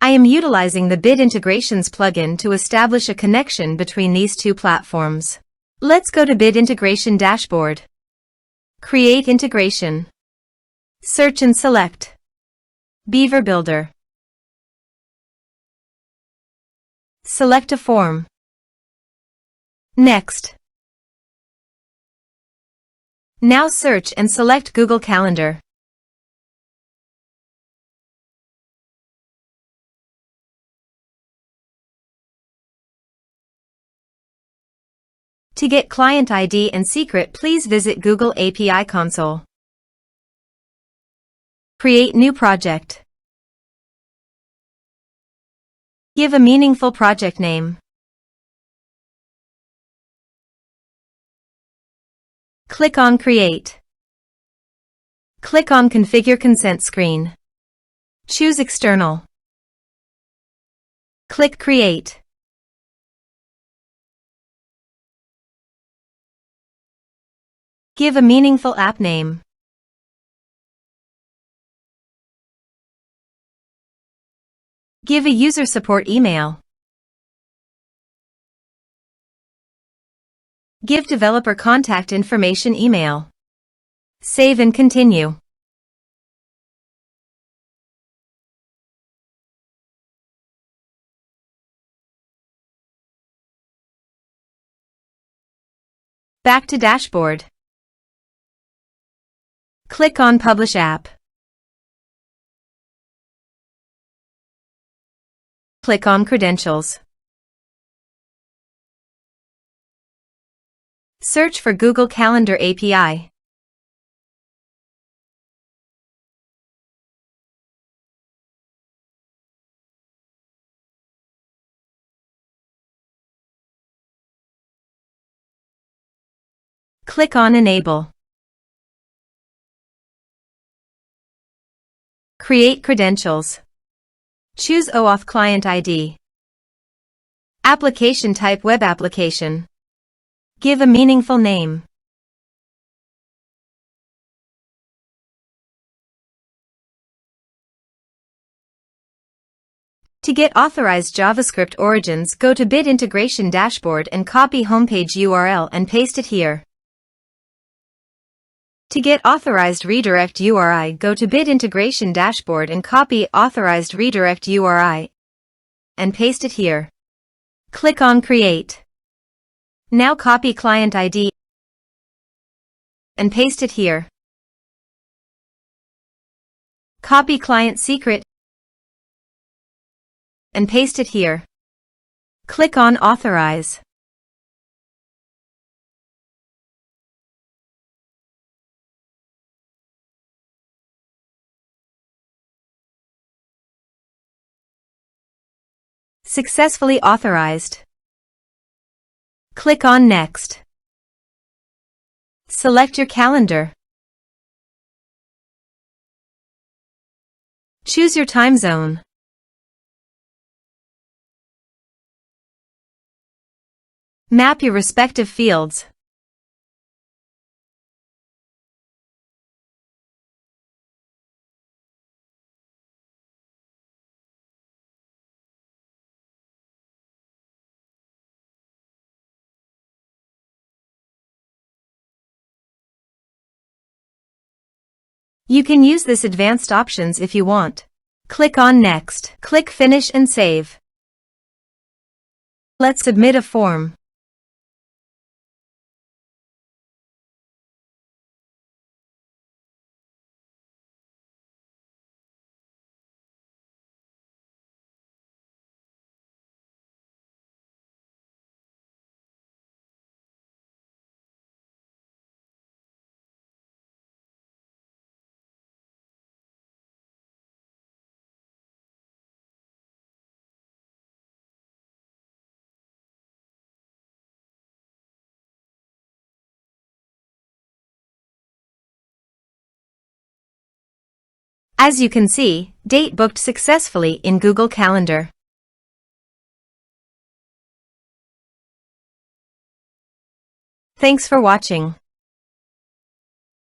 I am utilizing the Bit Integrations plugin to establish a connection between these two platforms. Let's go to Bit Integration Dashboard. Create integration. Search and select Beaver Builder. Select a form. Next. Now search and select Google Calendar. To get client ID and secret, please visit Google API Console. Create new project. Give a meaningful project name. Click on Create. Click on Configure Consent screen. Choose External. Click Create. Give a meaningful app name. Give a user support email. Give developer contact information email. Save and continue. Back to dashboard. Click on Publish App. Click on Credentials. Search for Google Calendar API. Click on Enable. Create credentials. Choose OAuth Client ID. Application type Web Application. Give a meaningful name. To get authorized JavaScript origins, go to Bit Integration Dashboard and copy homepage URL and paste it here. To get authorized redirect URI, go to Bit Integration Dashboard and copy authorized redirect URI and paste it here. Click on Create. Now copy client ID and paste it here. Copy client secret and paste it here. Click on Authorize. Successfully authorized. Click on Next. Select your calendar. Choose your time zone. Map your respective fields. You can use this advanced options if you want. Click on Next. Click Finish and Save. Let's submit a form. As you can see, date booked successfully in Google Calendar. Thanks for watching.